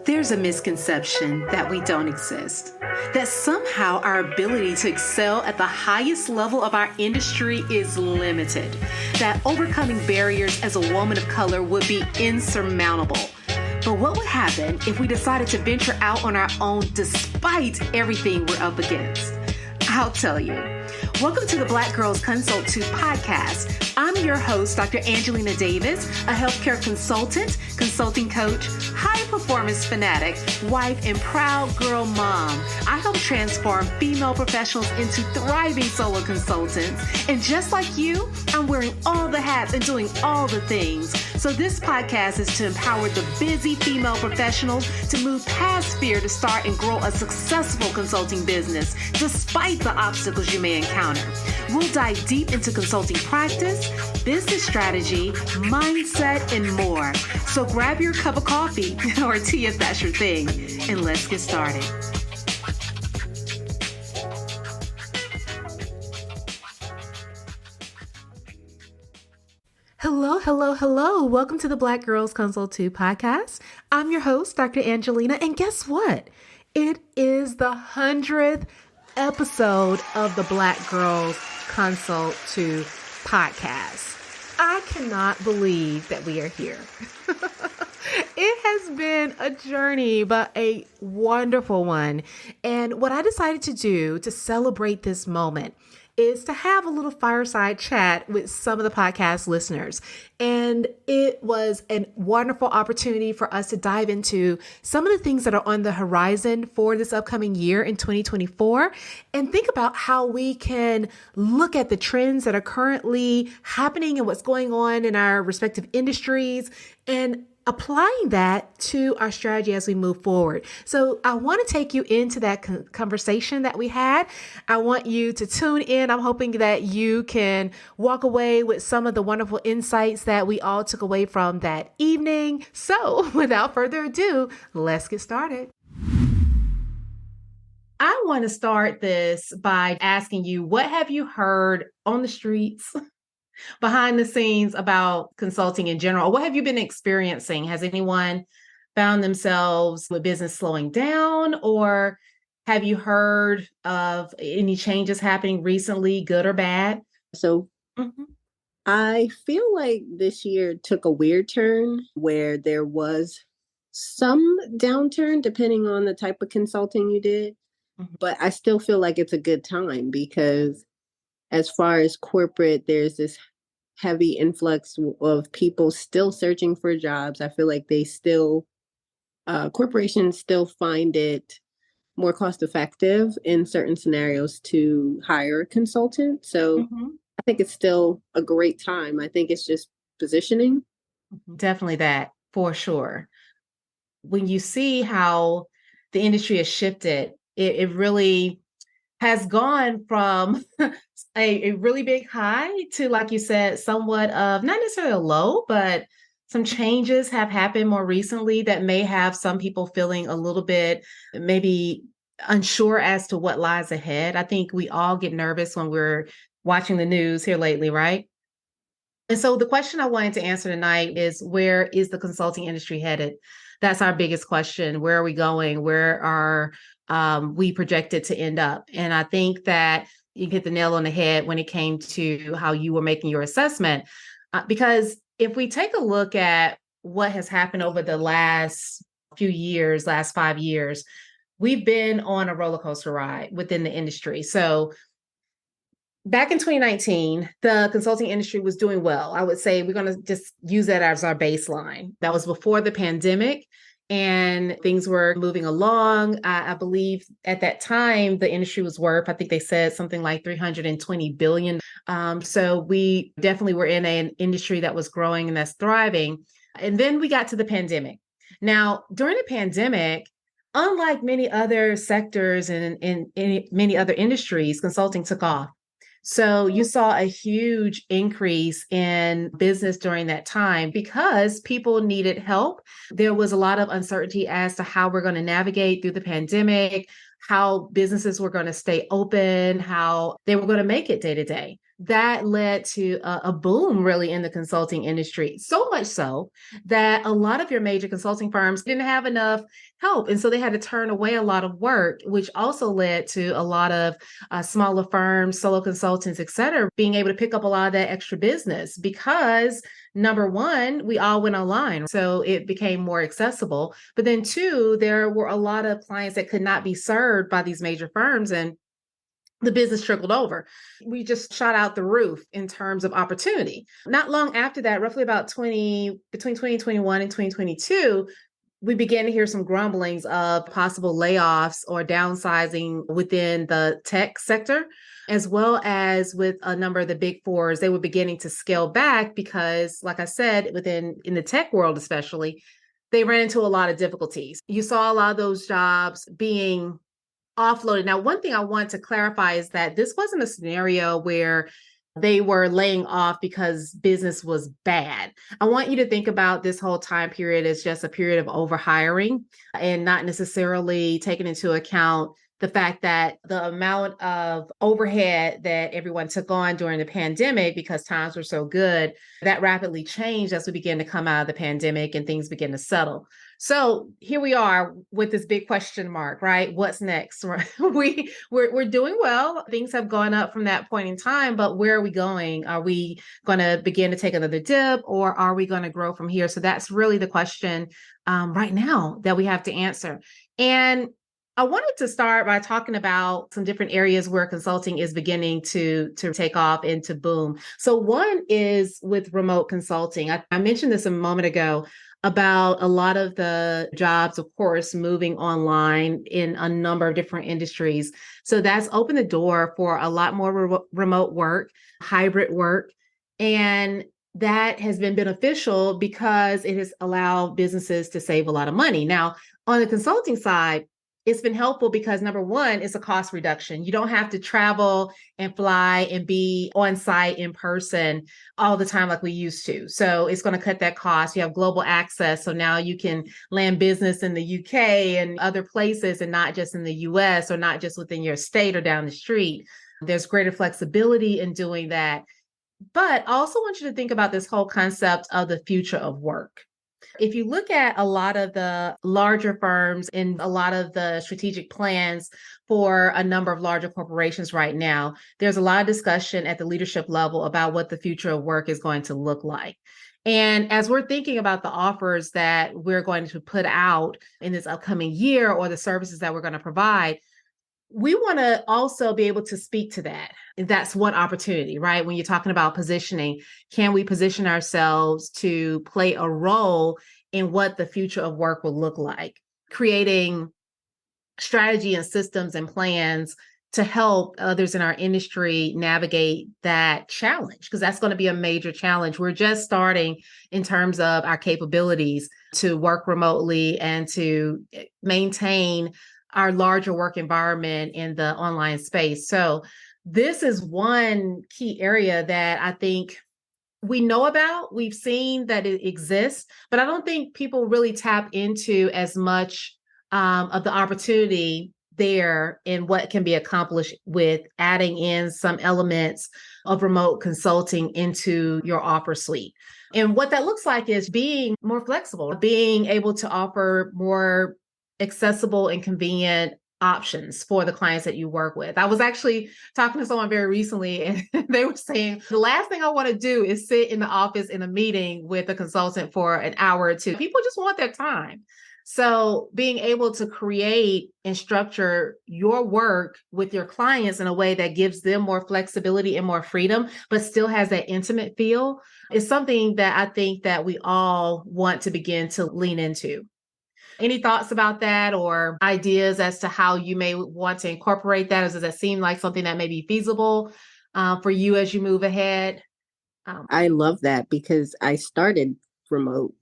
There's a misconception that we don't exist, that somehow our ability to excel at the highest level of our industry is limited, that overcoming barriers as a woman of color would be insurmountable. But what would happen if we decided to venture out on our own despite everything we're up against? I'll tell you. Welcome to the Black Girls Consult 2 podcast. I'm your host, Dr. Angelina Davis, a healthcare consultant, consulting coach, high performance fanatic, wife, and proud girl mom. I help transform female professionals into thriving solo consultants. And just like you, I'm wearing all the hats and doing all the things. So this podcast is to empower the busy female professionals to move past fear to start and grow a successful consulting business, despite the obstacles you may encounter. We'll dive deep into consulting practice, business strategy, mindset, and more. So grab your cup of coffee or tea if that's your thing, and let's get started. Hello. Welcome to the Black Girls Consult 2 podcast. I'm your host, Dr. Angelina, and guess what? It is the 100th episode of the Black Girls Consult 2 podcast. I cannot believe that we are here. It has been a journey, but a wonderful one. And what I decided to do to celebrate this moment is to have a little fireside chat with some of the podcast listeners. And it was a wonderful opportunity for us to dive into some of the things that are on the horizon for this upcoming year in 2024 and think about how we can look at the trends that are currently happening and what's going on in our respective industries and applying that to our strategy as we move forward. So I want to take you into that conversation that we had. I want you to tune in. I'm hoping that you can walk away with some of the wonderful insights that we all took away from that evening. So without further ado, let's get started. I want to start this by asking you, what have you heard on the streets, behind the scenes about consulting in general? What have you been experiencing? Has anyone found themselves with business slowing down, or have you heard of any changes happening recently, good or bad? So I feel like this year took a weird turn where there was some downturn depending on the type of consulting you did. But I still feel like it's a good time because as far as corporate, there's this heavy influx of people still searching for jobs. I feel like corporations still find it more cost effective in certain scenarios to hire a consultant. So I think it's still a great time. I think it's just positioning. Definitely that, for sure. When you see how the industry has shifted, it really has gone from a really big high to, like you said, somewhat of not necessarily a low, but some changes have happened more recently that may have some people feeling a little bit maybe unsure as to what lies ahead. I think we all get nervous when we're watching the news here lately, right? And so the question I wanted to answer tonight is, where is the consulting industry headed? That's our biggest question. Where are we going? Where are we projected to end up? And I think that you hit the nail on the head when it came to how you were making your assessment. Because if we take a look at what has happened over the last few years, last 5 years, we've been on a roller coaster ride within the industry. So back in 2019, the consulting industry was doing well. I would say we're going to just use that as our baseline. That was before the pandemic, and things were moving along. I believe at that time, the industry was worth, I think they said something like $320 billion. So we definitely were in an industry that was growing and that's thriving. And then we got to the pandemic. Now, during the pandemic, unlike many other sectors and in many other industries, consulting took off. So you saw a huge increase in business during that time because people needed help. There was a lot of uncertainty as to how we're going to navigate through the pandemic, how businesses were going to stay open, how they were going to make it day to day. that led to a boom really in the consulting industry. So much so that a lot of your major consulting firms didn't have enough help. And so they had to turn away a lot of work, which also led to a lot of smaller firms, solo consultants, et cetera, being able to pick up a lot of that extra business because number one, we all went online. So it became more accessible. But then two, there were a lot of clients that could not be served by these major firms. And the business trickled over. We just shot out the roof in terms of opportunity. Not long after that, roughly about between 2021 and 2022, we began to hear some grumblings of possible layoffs or downsizing within the tech sector, as well as with a number of the big fours. They were beginning to scale back because, like I said, in the tech world especially, they ran into a lot of difficulties. You saw a lot of those jobs being offloaded. Now, one thing I want to clarify is that this wasn't a scenario where they were laying off because business was bad. I want you to think about this whole time period as just a period of overhiring and not necessarily taking into account the fact that the amount of overhead that everyone took on during the pandemic because times were so good, that rapidly changed as we began to come out of the pandemic and things began to settle. So here we are with this big question mark, right? What's next? We're doing well. Things have gone up from that point in time, but where are we going? Are we going to begin to take another dip, or are we going to grow from here? So that's really the question right now that we have to answer. And I wanted to start by talking about some different areas where consulting is beginning to take off and to boom. So one is with remote consulting. I mentioned this a moment ago about a lot of the jobs, of course, moving online in a number of different industries. So that's opened the door for a lot more remote work, hybrid work, and that has been beneficial because it has allowed businesses to save a lot of money. Now, on the consulting side, it's been helpful because number one, it's a cost reduction. You don't have to travel and fly and be on site in person all the time like we used to. So it's going to cut that cost. You have global access. So now you can land business in the UK and other places and not just in the US or not just within your state or down the street. There's greater flexibility in doing that. But I also want you to think about this whole concept of the future of work. If you look at a lot of the larger firms and a lot of the strategic plans for a number of larger corporations right now, there's a lot of discussion at the leadership level about what the future of work is going to look like. And as we're thinking about the offers that we're going to put out in this upcoming year or the services that we're going to provide, we want to also be able to speak to that. That's one opportunity, right? When you're talking about positioning, can we position ourselves to play a role in what the future of work will look like? Creating strategy and systems and plans to help others in our industry navigate that challenge, because that's going to be a major challenge. We're just starting in terms of our capabilities to work remotely and to maintain our larger work environment in the online space. So this is one key area that I think we know about. We've seen that it exists, but I don't think people really tap into as much of the opportunity there and what can be accomplished with adding in some elements of remote consulting into your offer suite. And what that looks like is being more flexible, being able to offer more accessible and convenient options for the clients that you work with. I was actually talking to someone very recently and they were saying, the last thing I want to do is sit in the office in a meeting with a consultant for an hour or two. People just want their time. So being able to create and structure your work with your clients in a way that gives them more flexibility and more freedom, but still has that intimate feel is something that I think that we all want to begin to lean into. Any thoughts about that or ideas as to how you may want to incorporate that? Or does that seem like something that may be feasible for you as you move ahead? I love that because I started remote.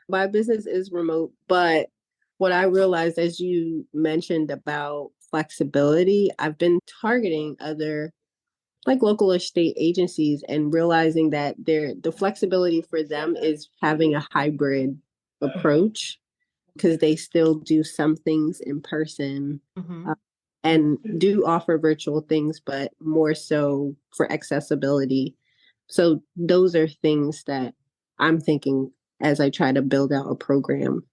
My business is remote, but what I realized, as you mentioned about flexibility, I've been targeting other like local or state agencies and realizing that the flexibility for them is having a hybrid approach because they still do some things in person. Mm-hmm. and do offer virtual things, but more so for accessibility. So those are things that I'm thinking as I try to build out a program.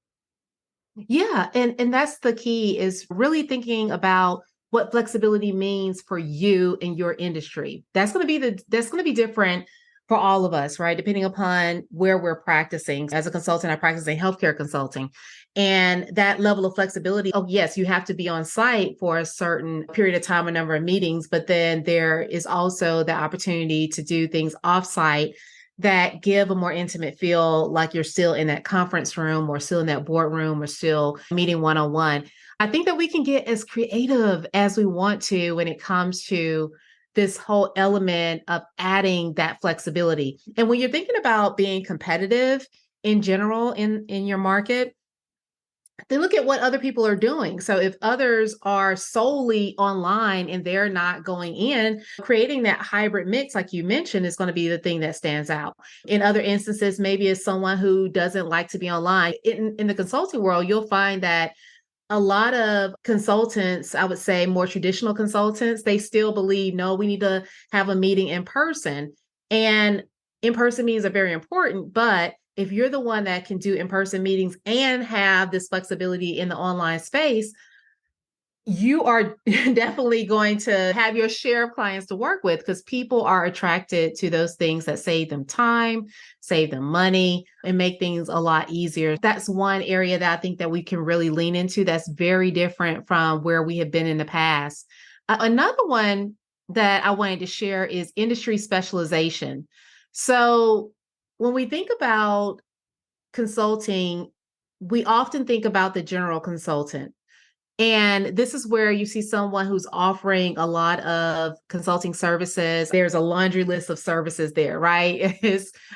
Yeah, and that's the key is really thinking about what flexibility means for you and your industry. That's going to be different for all of us, right? Depending upon where we're practicing. As a consultant, I practice in healthcare consulting. And that level of flexibility, oh yes, you have to be on site for a certain period of time, a number of meetings, but then there is also the opportunity to do things offsite that give a more intimate feel, like you're still in that conference room or still in that boardroom or still meeting one-on-one. I think that we can get as creative as we want to when it comes to this whole element of adding that flexibility. And when you're thinking about being competitive in general in your market, they look at what other people are doing. So if others are solely online and they're not going in, creating that hybrid mix, like you mentioned, is going to be the thing that stands out. In other instances, maybe it's someone who doesn't like to be online. In the consulting world, you'll find that a lot of consultants, I would say more traditional consultants, they still believe, no, we need to have a meeting in person. And in-person meetings are very important, but if you're the one that can do in-person meetings and have this flexibility in the online space, you are definitely going to have your share of clients to work with because people are attracted to those things that save them time, save them money, and make things a lot easier. That's one area that I think that we can really lean into that's very different from where we have been in the past. Another one that I wanted to share is industry specialization. So when we think about consulting, we often think about the general consultant. And this is where you see someone who's offering a lot of consulting services. There's a laundry list of services there, right?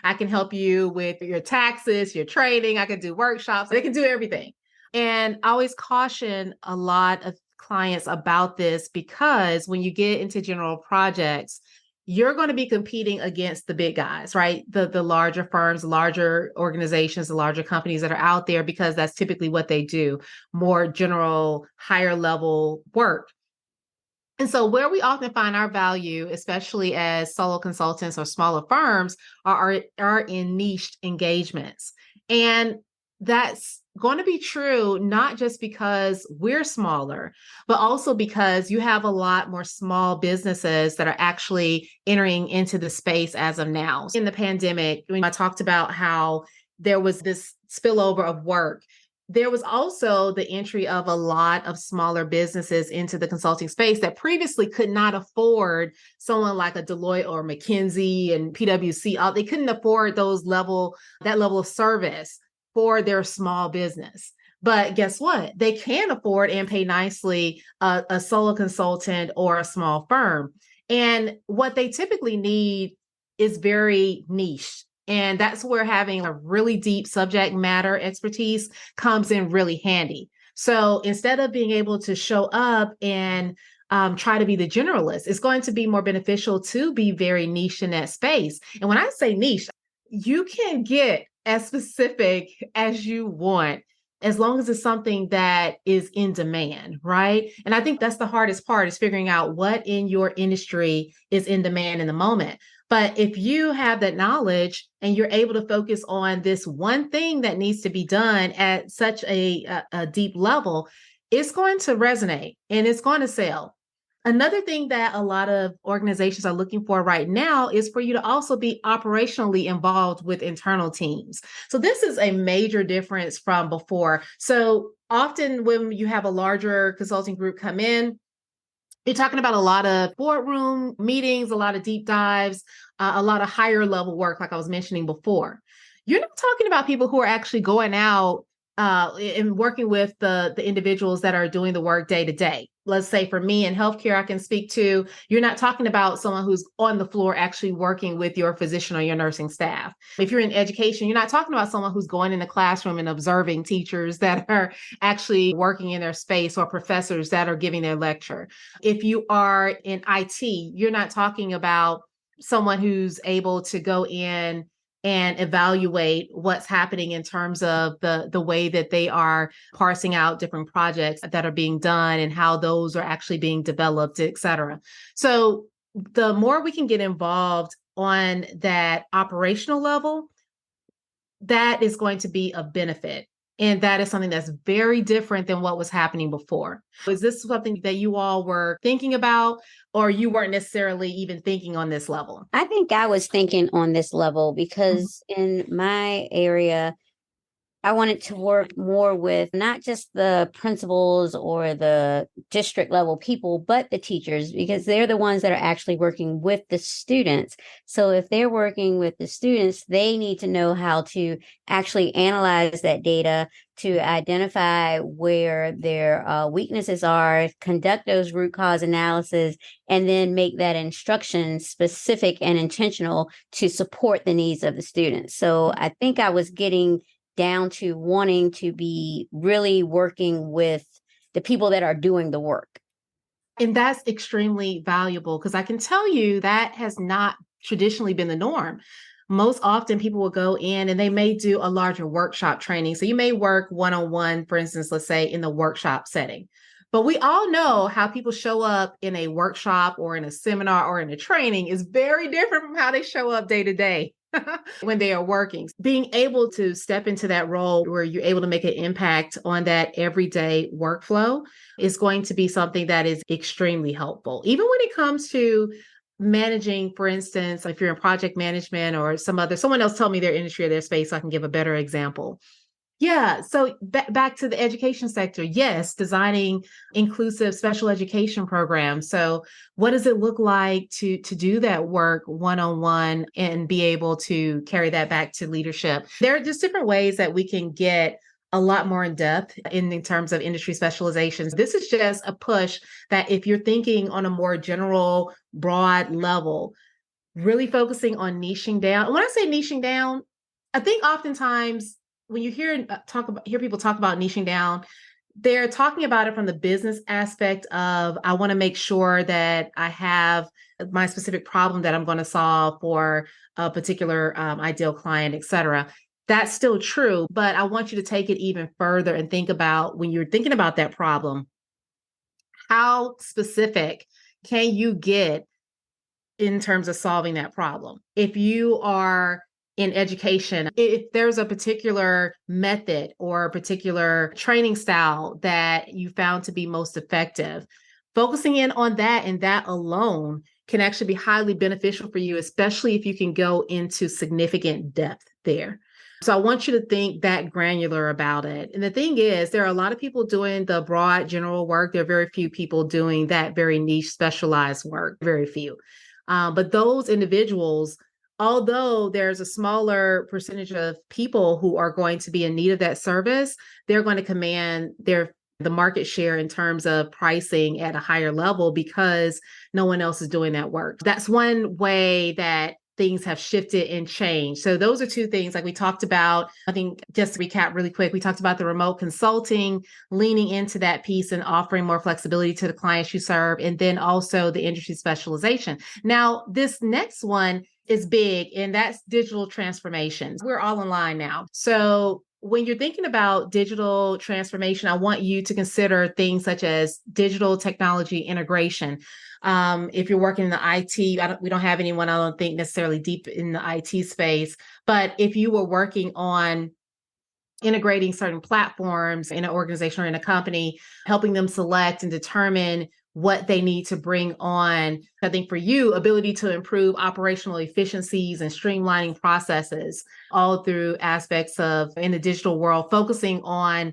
I can help you with your taxes, your training. I can do workshops. They can do everything. And I always caution a lot of clients about this because when you get into general projects, you're going to be competing against the big guys, right? The larger firms, larger organizations, the larger companies that are out there because that's typically what they do, more general, higher level work. And so where we often find our value, especially as solo consultants or smaller firms, are in niched engagements. And that's going to be true, not just because we're smaller, but also because you have a lot more small businesses that are actually entering into the space as of now. In the pandemic, when I talked about how there was this spillover of work, there was also the entry of a lot of smaller businesses into the consulting space that previously could not afford someone like a Deloitte or McKinsey and PwC. They couldn't afford that level of service for their small business. But guess what? They can afford and pay nicely a solo consultant or a small firm. And what they typically need is very niche. And that's where having a really deep subject matter expertise comes in really handy. So instead of being able to show up and try to be the generalist, it's going to be more beneficial to be very niche in that space. And when I say niche, you can get as specific as you want as long as it's something that is in demand, right? And I think that's the hardest part is figuring out what in your industry is in demand in the moment. But if you have that knowledge and you're able to focus on this one thing that needs to be done at such a deep level, it's going to resonate and it's going to sell. Another thing that a lot of organizations are looking for right now is for you to also be operationally involved with internal teams. So this is a major difference from before. So often when you have a larger consulting group come in, you're talking about a lot of boardroom meetings, a lot of deep dives, a lot of higher level work, like I was mentioning before. You're not talking about people who are actually going out and working with the individuals that are doing the work day to day. Let's say for me in healthcare, I can speak to, you're not talking about someone who's on the floor actually working with your physician or your nursing staff. If you're in education, you're not talking about someone who's going in the classroom and observing teachers that are actually working in their space or professors that are giving their lecture. If you are in IT, you're not talking about someone who's able to go in and evaluate what's happening in terms of the way that they are parsing out different projects that are being done and how those are actually being developed, et cetera. So the more we can get involved on that operational level, that is going to be a benefit. And that is something that's very different than what was happening before. Is this something that you all were thinking about, or you weren't necessarily even thinking on this level? I think I was thinking on this level because in my area, I wanted to work more with not just the principals or the district level people, but the teachers, because they're the ones that are actually working with the students. So if they're working with the students, they need to know how to actually analyze that data to identify where their weaknesses are, conduct those root cause analysis, and then make that instruction specific and intentional to support the needs of the students. So I think I was getting down to wanting to be really working with the people that are doing the work. And that's extremely valuable because I can tell you that has not traditionally been the norm. Most often people will go in and they may do a larger workshop training. So you may work one-on-one, for instance, let's say in the workshop setting. But we all know how people show up in a workshop or in a seminar or in a training is very different from how they show up day to day. When they are working. Being able to step into that role where you're able to make an impact on that everyday workflow is going to be something that is extremely helpful. Even when it comes to managing, for instance, if you're in project management or someone else tell me their industry or their space so I can give a better example. Yeah. So back to the education sector. Yes, designing inclusive special education programs. So what does it look like to do that work one-on-one and be able to carry that back to leadership? There are just different ways that we can get a lot more in depth in terms of industry specializations. This is just a push that if you're thinking on a more general, broad level, really focusing on niching down. When I say niching down, I think oftentimes when you hear people talk about niching down, they're talking about it from the business aspect of I want to make sure that I have my specific problem that I'm going to solve for a particular ideal client, et cetera. That's still true, but I want you to take it even further and think about when you're thinking about that problem, how specific can you get in terms of solving that problem? If you are in education, if there's a particular method or a particular training style that you found to be most effective, focusing in on that and that alone can actually be highly beneficial for you, especially if you can go into significant depth there. So I want you to think that granular about it. And the thing is, there are a lot of people doing the broad general work. There are very few people doing that very niche specialized work, very few. But those individuals, although there's a smaller percentage of people who are going to be in need of that service, they're going to command the market share in terms of pricing at a higher level because no one else is doing that work. That's one way that things have shifted and changed. So those are two things like we talked about. I think just to recap really quick, we talked about the remote consulting, leaning into that piece and offering more flexibility to the clients you serve, and then also the industry specialization. Now, this next one is big, and that's digital transformation. We're all online now. So when you're thinking about digital transformation, I want you to consider things such as digital technology integration. If you're working in the IT, we don't have anyone, I don't think necessarily deep in the IT space, but if you were working on integrating certain platforms in an organization or in a company, helping them select and determine what they need to bring on. I think for you, ability to improve operational efficiencies and streamlining processes all through aspects of in the digital world, focusing on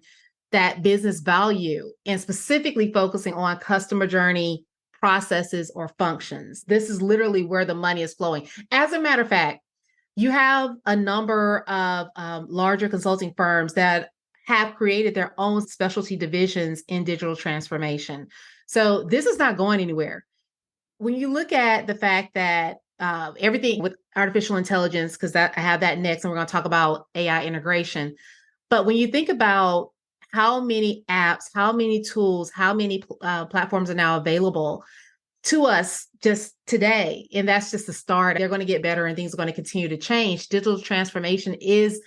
that business value and specifically focusing on customer journey processes or functions. This is literally where the money is flowing. As a matter of fact, you have a number of larger consulting firms that have created their own specialty divisions in digital transformation. So this is not going anywhere. When you look at the fact that everything with artificial intelligence, because I have that next, and we're going to talk about AI integration. But when you think about how many apps, how many tools, how many platforms are now available to us just today. And that's just the start. They're going to get better and things are going to continue to change. Digital transformation is,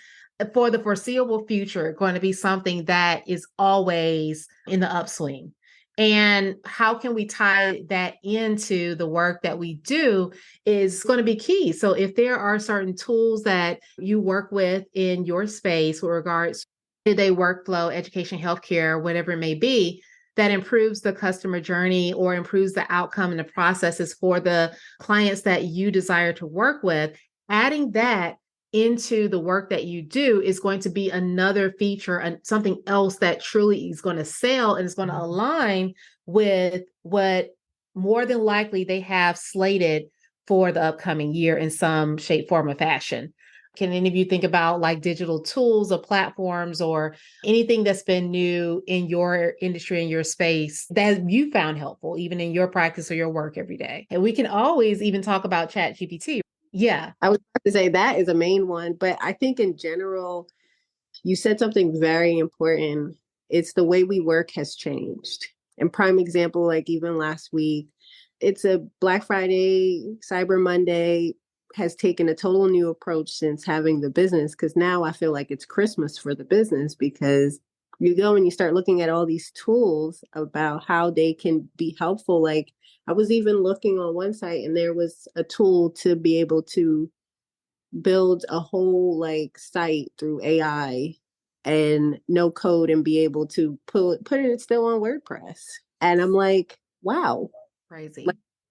for the foreseeable future, going to be something that is always in the upswing. And how can we tie that into the work that we do is going to be key. So if there are certain tools that you work with in your space with regards to day workflow, education, healthcare, whatever it may be, that improves the customer journey or improves the outcome and the processes for the clients that you desire to work with, adding that into the work that you do is going to be another feature and something else that truly is going to sell and is going to align with what more than likely they have slated for the upcoming year in some shape, form, or fashion. Can any of you think about like digital tools or platforms or anything that's been new in your industry, in your space that you found helpful, even in your practice or your work every day? And we can always even talk about ChatGPT. Yeah. I would have to say that is a main one, but I think in general, you said something very important. It's the way we work has changed. And prime example, like even last week, it's a Black Friday, Cyber Monday has taken a total new approach since having the business, because now I feel like it's Christmas for the business, because you go and you start looking at all these tools about how they can be helpful. Like I was even looking on one site and there was a tool to be able to build a whole like site through AI and no code and be able to put it still on WordPress. And I'm like, wow, Crazy.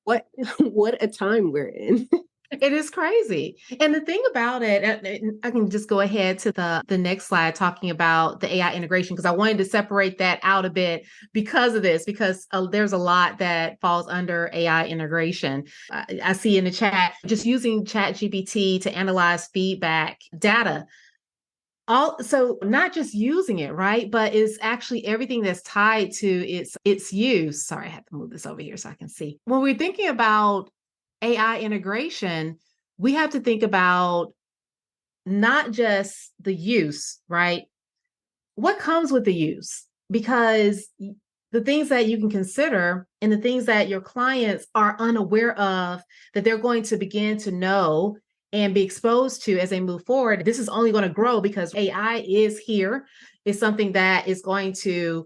like what a time we're in. It is crazy. And the thing about it, I can just go ahead to the next slide talking about the AI integration, because I wanted to separate that out a bit because of this, because there's a lot that falls under AI integration. I see in the chat, just using ChatGPT to analyze feedback data. So not just using it, right? But it's actually everything that's tied to its use. Sorry, I have to move this over here so I can see. When we're thinking about AI integration, we have to think about not just the use, right? What comes with the use? Because the things that you can consider and the things that your clients are unaware of that they're going to begin to know and be exposed to as they move forward, this is only going to grow because AI is here. It's something that is going to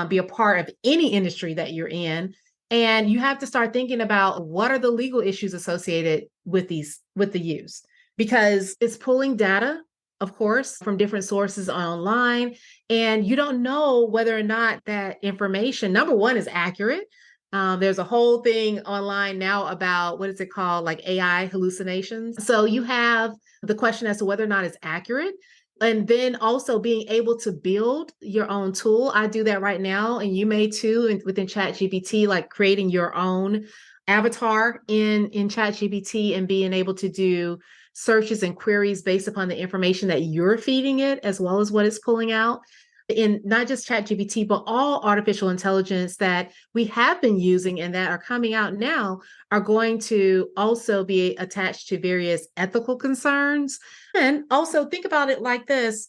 be a part of any industry that you're in. And you have to start thinking about what are the legal issues associated with the use, because it's pulling data, of course, from different sources online. And you don't know whether or not that information, number one, is accurate. There's a whole thing online now about what is it called, like AI hallucinations. So you have the question as to whether or not it's accurate. And then also being able to build your own tool. I do that right now, and you may too within ChatGPT, like creating your own avatar in ChatGPT and being able to do searches and queries based upon the information that you're feeding it, as well as what it's pulling out. In not just ChatGPT, but all artificial intelligence that we have been using and that are coming out now are going to also be attached to various ethical concerns. And also think about it like this.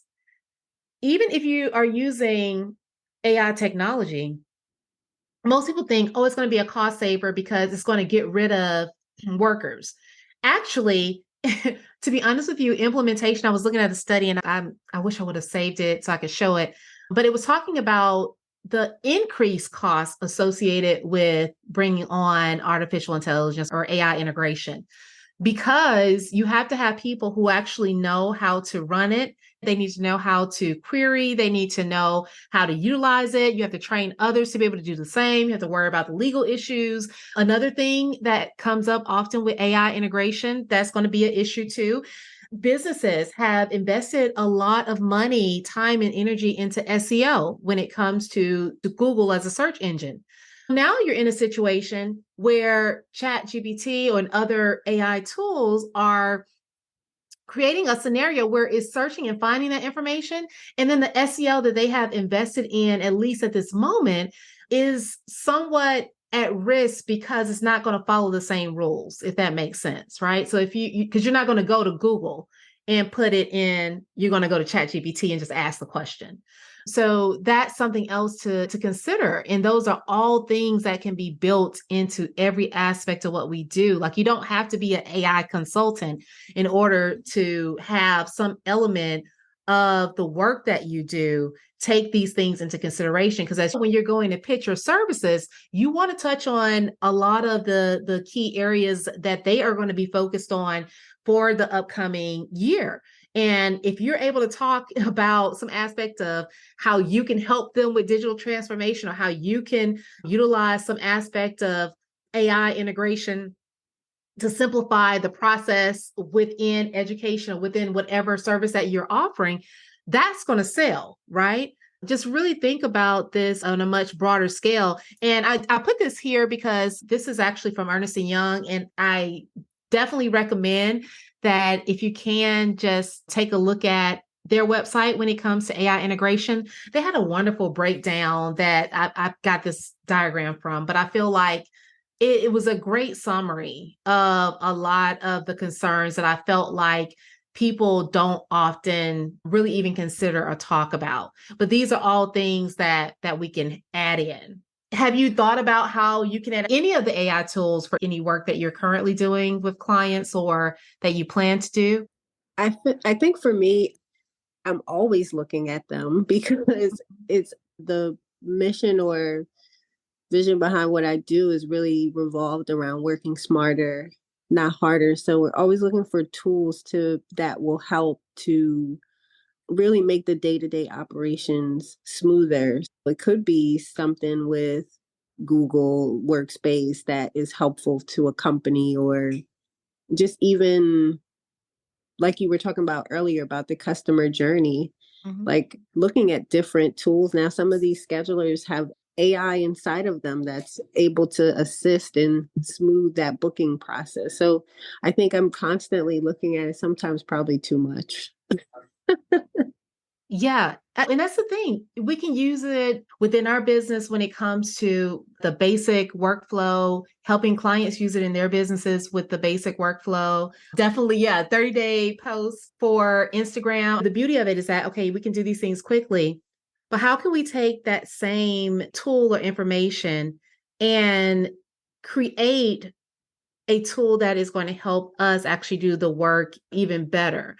Even if you are using AI technology, most people think, oh, it's going to be a cost saver because it's going to get rid of workers. Actually, to be honest with you, implementation, I was looking at a study and I wish I would have saved it so I could show it, but it was talking about the increased costs associated with bringing on artificial intelligence or AI integration, because you have to have people who actually know how to run it. They need to know how to query. They need to know how to utilize it. You have to train others to be able to do the same. You have to worry about the legal issues. Another thing that comes up often with AI integration, that's going to be an issue too. Businesses have invested a lot of money, time, and energy into SEO when it comes to Google as a search engine. Now you're in a situation where ChatGPT or other AI tools are creating a scenario where it's searching and finding that information. And then the SEO that they have invested in, at least at this moment, is somewhat at risk because it's not going to follow the same rules, if that makes sense, right? So if because you're not going to go to Google and put it in, you're going to go to ChatGPT and just ask the question. So that's something else to consider. And those are all things that can be built into every aspect of what we do. Like you don't have to be an AI consultant in order to have some element of the work that you do take these things into consideration. Because as when you're going to pitch your services, you want to touch on a lot of the key areas that they are going to be focused on for the upcoming year. And if you're able to talk about some aspect of how you can help them with digital transformation or how you can utilize some aspect of AI integration to simplify the process within education or within whatever service that you're offering, that's going to sell, right? Just really think about this on a much broader scale. And I put this here because this is actually from Ernst & Young, and I definitely recommend that if you can just take a look at their website when it comes to AI integration. They had a wonderful breakdown that I got this diagram from, but I feel like it was a great summary of a lot of the concerns that I felt like people don't often really even consider or talk about. But these are all things that we can add in. Have you thought about how you can add any of the AI tools for any work that you're currently doing with clients or that you plan to do? I think for me, I'm always looking at them because it's the mission or vision behind what I do is really revolved around working smarter, not harder. So we're always looking for tools that will help to really make the day-to-day operations smoother. It could be something with Google Workspace that is helpful to a company, or just even like you were talking about earlier about the customer journey, like looking at different tools. Now, some of these schedulers have AI inside of them that's able to assist and smooth that booking process. So I think I'm constantly looking at it, sometimes probably too much. Yeah. And that's the thing. We can use it within our business when it comes to the basic workflow, helping clients use it in their businesses with the basic workflow. Definitely, yeah, 30-day posts for Instagram. The beauty of it is that, okay, we can do these things quickly, but how can we take that same tool or information and create a tool that is going to help us actually do the work even better?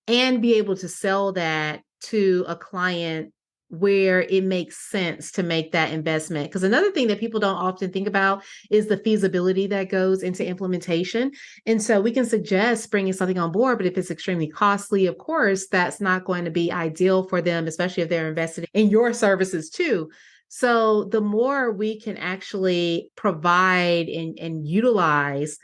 And be able to sell that to a client where it makes sense to make that investment. Because another thing that people don't often think about is the feasibility that goes into implementation. And so we can suggest bringing something on board, but if it's extremely costly, of course, that's not going to be ideal for them, especially if they're invested in your services too. So the more we can actually provide and utilize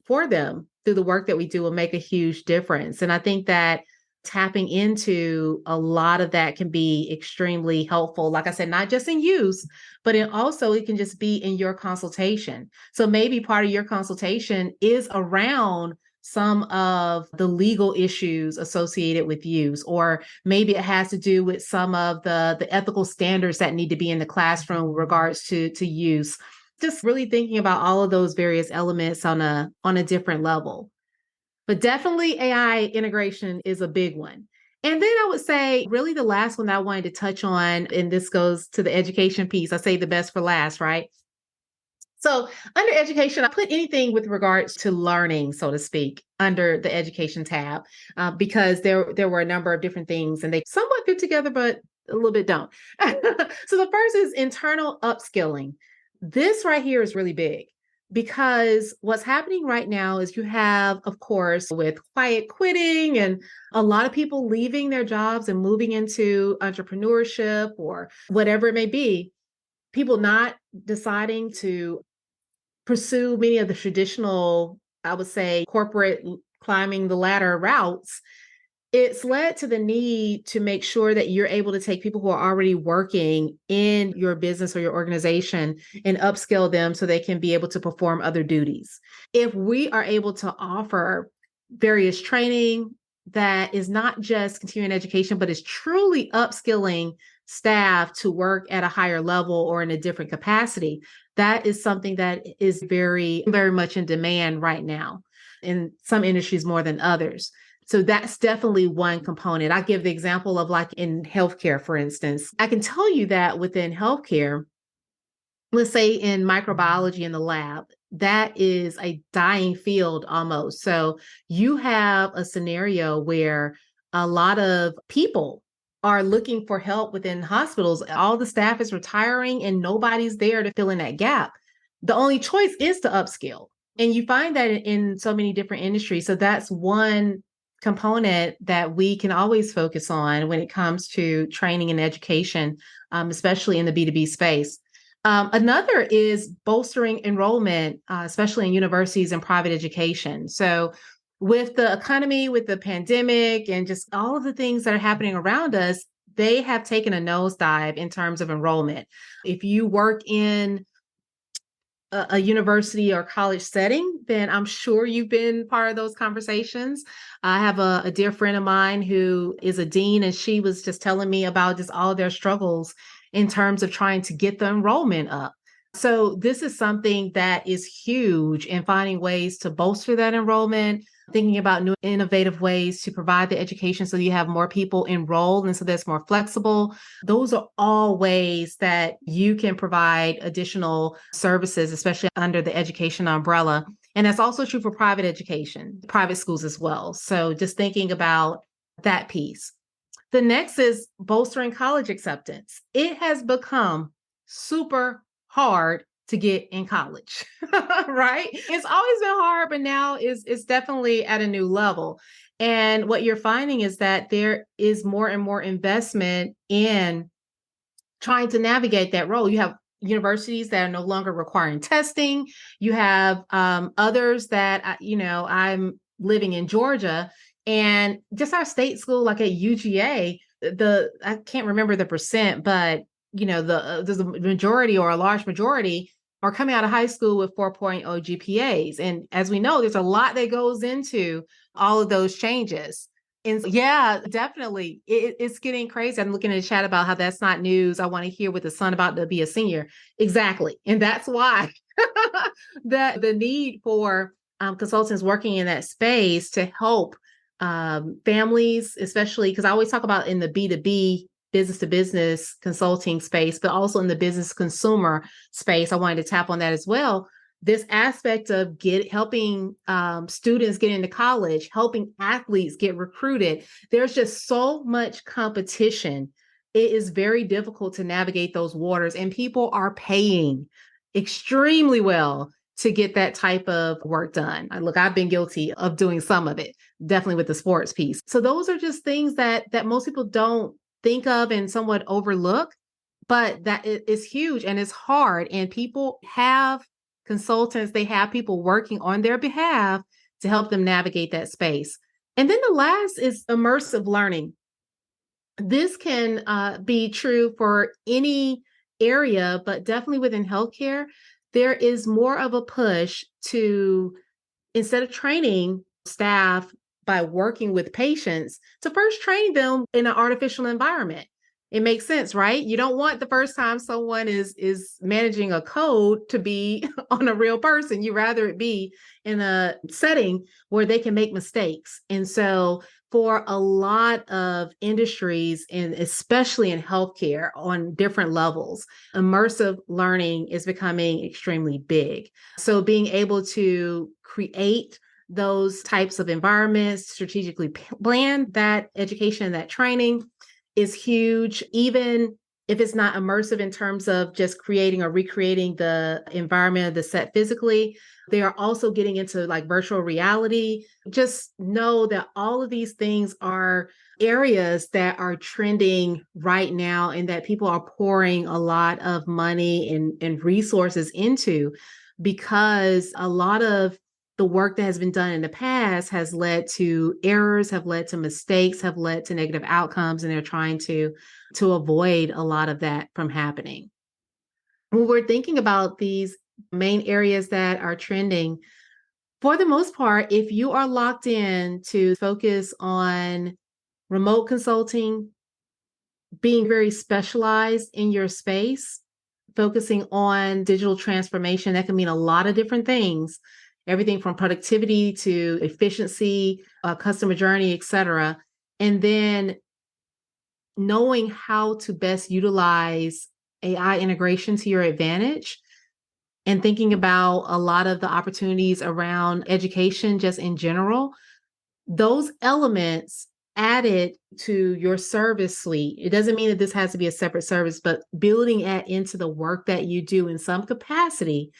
for them through the work that we do will make a huge difference. And I think that tapping into a lot of that can be extremely helpful. Like I said, not just in use, but it can just be in your consultation. So maybe part of your consultation is around some of the legal issues associated with use, or maybe it has to do with some of the ethical standards that need to be in the classroom with regards to use. Just really thinking about all of those various elements on a different level. But definitely AI integration is a big one. And then I would say really the last one that I wanted to touch on, and this goes to the education piece. I say the best for last, right? So under education, I put anything with regards to learning, so to speak, under the education tab, because there were a number of different things and they somewhat fit together, but a little bit don't. So the first is internal upskilling. This right here is really big because what's happening right now is you have, of course, with quiet quitting and a lot of people leaving their jobs and moving into entrepreneurship or whatever it may be, people not deciding to pursue many of the traditional, I would say, corporate climbing the ladder routes. It's led to the need to make sure that you're able to take people who are already working in your business or your organization and upskill them so they can be able to perform other duties. If we are able to offer various training that is not just continuing education, but is truly upskilling staff to work at a higher level or in a different capacity, that is something that is very, very much in demand right now in some industries more than others. So that's definitely one component. I give the example of like in healthcare, for instance. I can tell you that within healthcare, let's say in microbiology in the lab, that is a dying field almost. So you have a scenario where a lot of people are looking for help within hospitals. All the staff is retiring and nobody's there to fill in that gap. The only choice is to upskill. And you find that in so many different industries. So that's one component that we can always focus on when it comes to training and education, especially in the B2B space. Another is bolstering enrollment, especially in universities and private education. So, with the economy, with the pandemic, and just all of the things that are happening around us, they have taken a nosedive in terms of enrollment. If you work in a university or college setting, then I'm sure you've been part of those conversations. I have a dear friend of mine who is a dean, and she was just telling me about just all of their struggles in terms of trying to get the enrollment up. So this is something that is huge in finding ways to bolster that enrollment, thinking about new innovative ways to provide the education so you have more people enrolled and so that's more flexible. Those are all ways that you can provide additional services, especially under the education umbrella. And that's also true for private education, private schools as well. So just thinking about that piece. The next is bolstering college acceptance. It has become super hard to get in college, right? It's always been hard, but now it's definitely at a new level. And what you're finding is that there is more and more investment in trying to navigate that role. You have universities that are no longer requiring testing. You have others that, I'm living in Georgia, and just our state school, like at UGA, I can't remember the percent, but there's a majority or a large majority are coming out of high school with 4.0 GPAs. And as we know, there's a lot that goes into all of those changes. And yeah, definitely. It's getting crazy. I'm looking in the chat about how that's not news. I want to hear what the son about to be a senior. Exactly. And that's why that the need for consultants working in that space to help families, especially because I always talk about in the B2B business to business consulting space, but also in the business consumer space. I wanted to tap on that as well. This aspect of helping students get into college, helping athletes get recruited. There's just so much competition. It is very difficult to navigate those waters, and people are paying extremely well to get that type of work done. Look, I've been guilty of doing some of it, definitely with the sports piece. So those are just things that most people don't think of and somewhat overlook, but that is huge and it's hard. And people have consultants, they have people working on their behalf to help them navigate that space. And then the last is immersive learning. This can be true for any area, but definitely within healthcare, there is more of a push to, instead of training staff by working with patients, to first train them in an artificial environment. It makes sense, right? You don't want the first time someone is managing a code to be on a real person. You rather it be in a setting where they can make mistakes. And so for a lot of industries, and especially in healthcare on different levels, immersive learning is becoming extremely big. So being able to create those types of environments, strategically plan that education, that training is huge. Even if it's not immersive in terms of just creating or recreating the environment of the set physically, they are also getting into like virtual reality. Just know that all of these things are areas that are trending right now and that people are pouring a lot of money and resources into, because a lot of the work that has been done in the past has led to errors, have led to mistakes, have led to negative outcomes, and they're trying to avoid a lot of that from happening. When we're thinking about these main areas that are trending, for the most part, if you are locked in to focus on remote consulting, being very specialized in your space, focusing on digital transformation, that can mean a lot of different things. everything from productivity to efficiency, customer journey, et cetera. And then knowing how to best utilize AI integration to your advantage and thinking about a lot of the opportunities around education just in general, those elements added to your service suite. It doesn't mean that this has to be a separate service, but building it into the work that you do in some capacity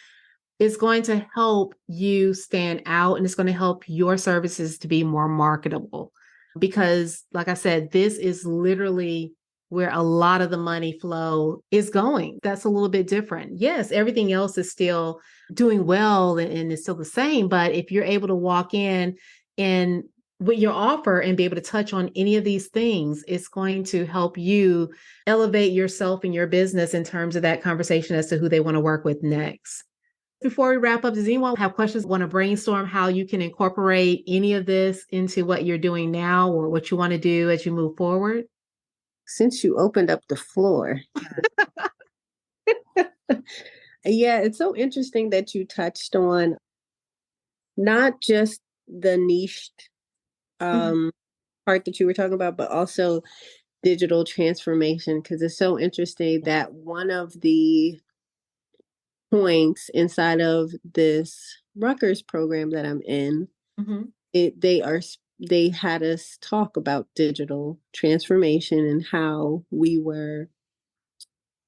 is going to help you stand out, and it's going to help your services to be more marketable. Because, like I said, this is literally where a lot of the money flow is going. That's a little bit different. Yes, everything else is still doing well and it's still the same. But if you're able to walk in and with your offer and be able to touch on any of these things, it's going to help you elevate yourself and your business in terms of that conversation as to who they want to work with next. Before we wrap up, does anyone have questions, want to brainstorm how you can incorporate any of this into what you're doing now or what you want to do as you move forward? Since you opened up the floor. Yeah, it's so interesting that you touched on not just the niche part that you were talking about, but also digital transformation, because it's so interesting that one of the points inside of this Rutgers program that I'm in, they had us talk about digital transformation and how we were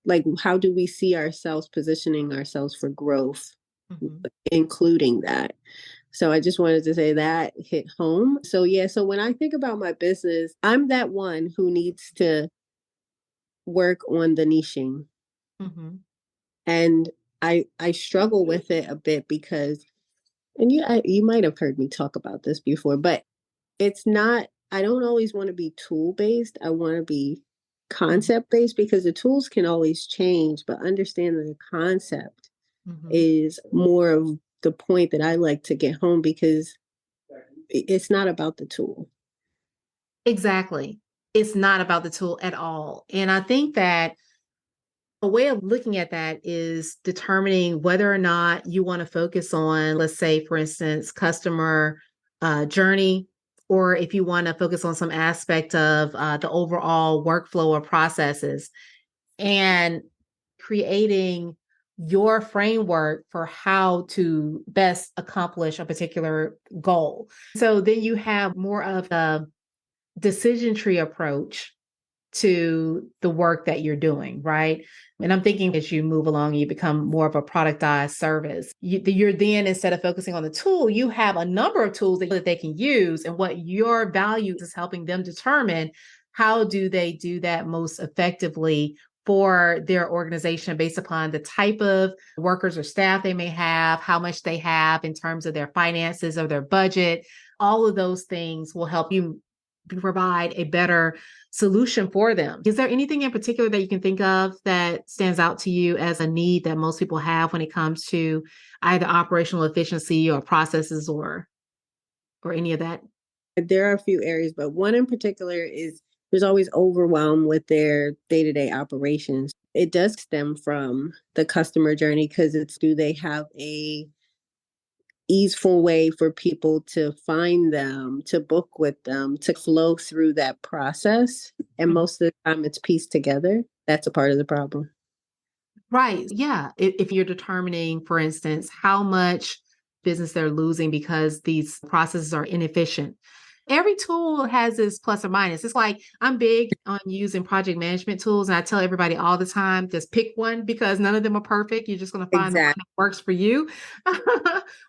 like, how do we see ourselves positioning ourselves for growth, including that. So I just wanted to say that hit home. So yeah, so when I think about my business, I'm that one who needs to work on the niching. And I struggle with it a bit because, and you might have heard me talk about this before, but it's not, I don't always want to be tool based. I want to be concept based, because the tools can always change, but understanding the concept is more of the point that I like to get home, because it's not about the tool. Exactly. It's not about the tool at all. And I think that a way of looking at that is determining whether or not you want to focus on, let's say, for instance, customer journey, or if you want to focus on some aspect of the overall workflow or processes, and creating your framework for how to best accomplish a particular goal. So then you have more of a decision tree approach to the work that you're doing, right? And I'm thinking as you move along, you become more of a productized service. You're then, instead of focusing on the tool, you have a number of tools that they can use, and what your value is helping them determine how do they do that most effectively for their organization based upon the type of workers or staff they may have, how much they have in terms of their finances or their budget. All of those things will help you provide a better solution for them. Is there anything in particular that you can think of that stands out to you as a need that most people have when it comes to either operational efficiency or processes or any of that? There are a few areas, but one in particular is there's always overwhelm with their day-to-day operations. It does stem from the customer journey, because it's, do they have a easeful way for people to find them, to book with them, to flow through that process? And most of the time it's pieced together. That's a part of the problem. Right. Yeah. If you're determining, for instance, how much business they're losing because these processes are inefficient. Every tool has its plus or minus. It's like, I'm big on using project management tools, and I tell everybody all the time, just pick one, because none of them are perfect. You're just going to find the one that works for you.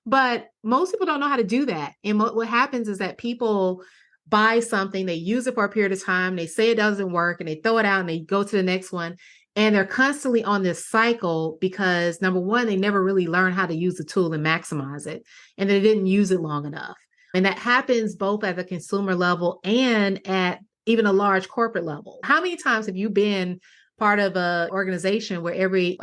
But most people don't know how to do that. And what happens is that people buy something, they use it for a period of time, they say it doesn't work, and they throw it out and they go to the next one. And they're constantly on this cycle because, number one, they never really learn how to use the tool and maximize it, and they didn't use it long enough. And that happens both at the consumer level and at even a large corporate level. How many times have you been part of an organization where every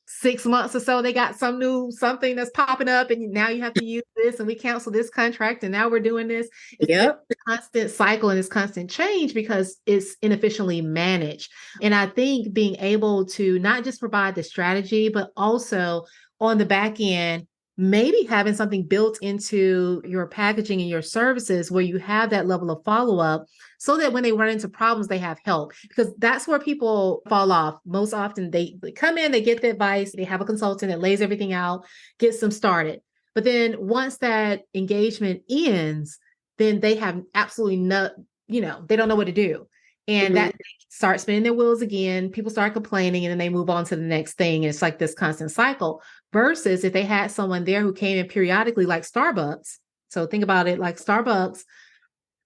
6 months or so, they got something that's popping up, and now you have to use this, and we cancel this contract, and now we're doing this. It's a constant cycle and it's constant change because it's inefficiently managed. And I think being able to not just provide the strategy, but also on the back end, maybe having something built into your packaging and your services where you have that level of follow-up so that when they run into problems, they have help. Because that's where people fall off. Most often they come in, they get the advice, they have a consultant that lays everything out, gets them started. But then once that engagement ends, then they have absolutely no, they don't know what to do. And that start spinning their wheels again. People start complaining and then they move on to the next thing. And it's like this constant cycle. Versus if they had someone there who came in periodically, like Starbucks. So think about it like Starbucks,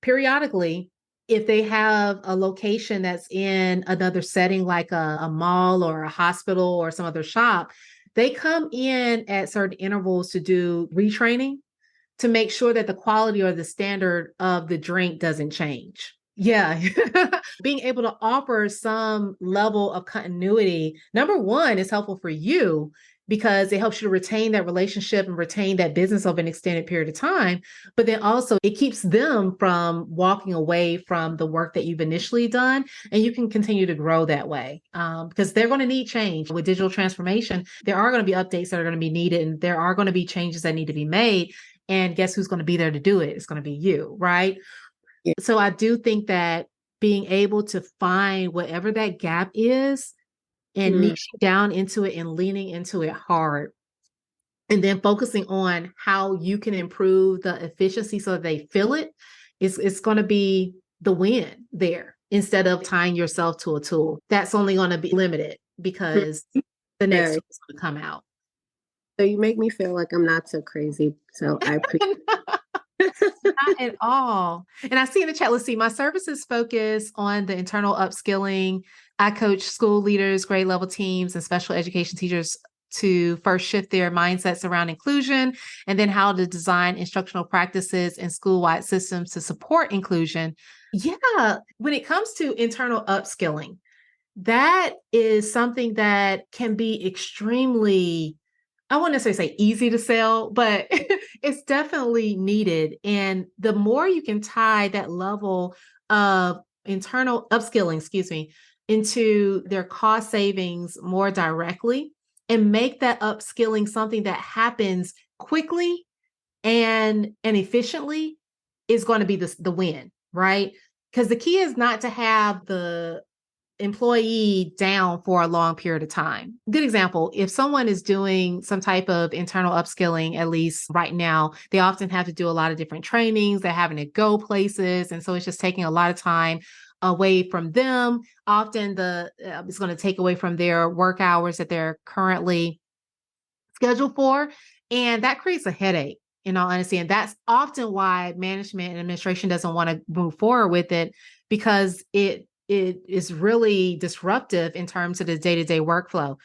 periodically, if they have a location that's in another setting, like a mall or a hospital or some other shop, they come in at certain intervals to do retraining to make sure that the quality or the standard of the drink doesn't change. Yeah. Being able to offer some level of continuity, number one, is helpful for you because it helps you to retain that relationship and retain that business over an extended period of time. But then also it keeps them from walking away from the work that you've initially done. And you can continue to grow that way because they're going to need change with digital transformation. There are going to be updates that are going to be needed and there are going to be changes that need to be made. And guess who's going to be there to do it? It's going to be you, right? Yeah. So I do think that being able to find whatever that gap is and niching down into it and leaning into it hard, and then focusing on how you can improve the efficiency so that they feel it, it's going to be the win there instead of tying yourself to a tool. That's only going to be limited because the next tool is going to come out. So you make me feel like I'm not so crazy. So I appreciate Not at all. And I see in the chat, let's see, my services focus on the internal upskilling. I coach school leaders, grade level teams, and special education teachers to first shift their mindsets around inclusion and then how to design instructional practices and school-wide systems to support inclusion. Yeah, when it comes to internal upskilling, that is something that can be extremely, I wouldn't necessarily say easy to sell, but it's definitely needed. And the more you can tie that level of internal upskilling, into their cost savings more directly and make that upskilling something that happens quickly and efficiently is going to be the win, right? Because the key is not to have the employee down for a long period of time. Good example, if someone is doing some type of internal upskilling, at least right now, they often have to do a lot of different trainings, they're having to go places. And so it's just taking a lot of time away from them. Often it's going to take away from their work hours that they're currently scheduled for. And that creates a headache, in all honesty. And that's often why management and administration doesn't want to move forward with it because it is really disruptive in terms of the day-to-day workflow.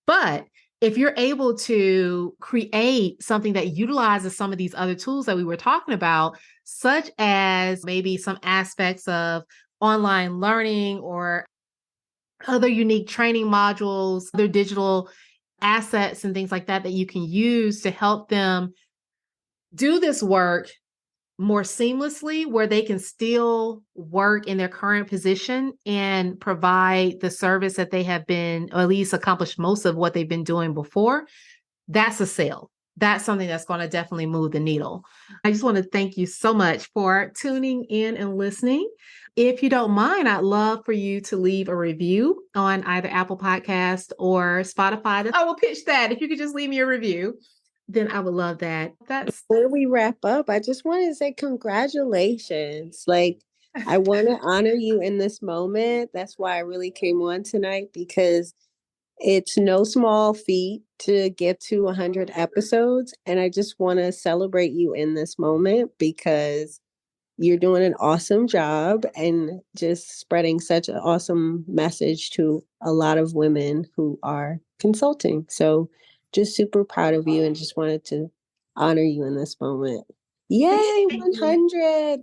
But if you're able to create something that utilizes some of these other tools that we were talking about, such as maybe some aspects of online learning or other unique training modules, other digital assets and things like that, that you can use to help them do this work more seamlessly, where they can still work in their current position and provide the service that they have been, or at least accomplish most of what they've been doing before, that's a sale. That's something that's going to definitely move the needle. I just want to thank you so much for tuning in and listening. If you don't mind, I'd love for you to leave a review on either Apple Podcast or Spotify. I will pitch that. If you could just leave me a review, then I would love that. That's Before we wrap up, I just wanted to say congratulations. Like, I want to honor you in this moment. That's why I really came on tonight, because it's no small feat to get to 100 episodes. And I just want to celebrate you in this moment because you're doing an awesome job and just spreading such an awesome message to a lot of women who are consulting. So just super proud of you and just wanted to honor you in this moment. Yay, 100.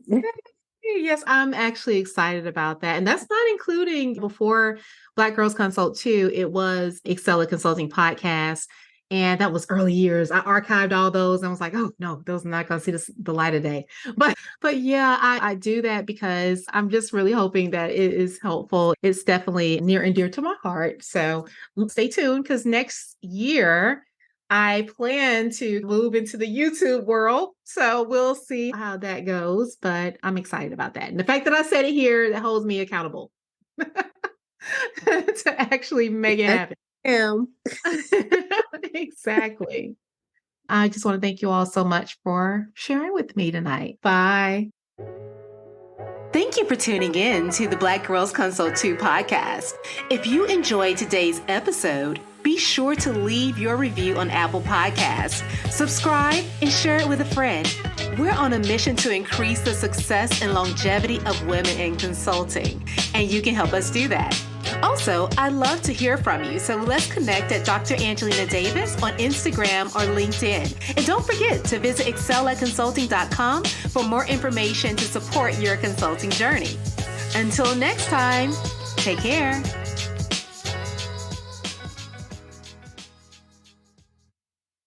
Yes, I'm actually excited about that. And that's not including before Black Girls Consult 2, it was Excella Consulting Podcast. And that was early years. I archived all those and I was like, oh no, those are not going to see the light of day. But yeah, I do that because I'm just really hoping that it is helpful. It's definitely near and dear to my heart. So stay tuned because next year I plan to move into the YouTube world. So we'll see how that goes, but I'm excited about that. And the fact that I said it here, that holds me accountable to actually make it happen. Exactly. I just want to thank you all so much for sharing with me tonight. Bye. Thank you for tuning in to the Black Girls Consult 2 podcast. If you enjoyed today's episode, be sure to leave your review on Apple Podcasts, subscribe, and share it with a friend. We're on a mission to increase the success and longevity of women in consulting, and you can help us do that. Also, I'd love to hear from you, so let's connect at Dr. Angelina Davis on Instagram or LinkedIn. And don't forget to visit excelatconsulting.com for more information to support your consulting journey. Until next time, take care.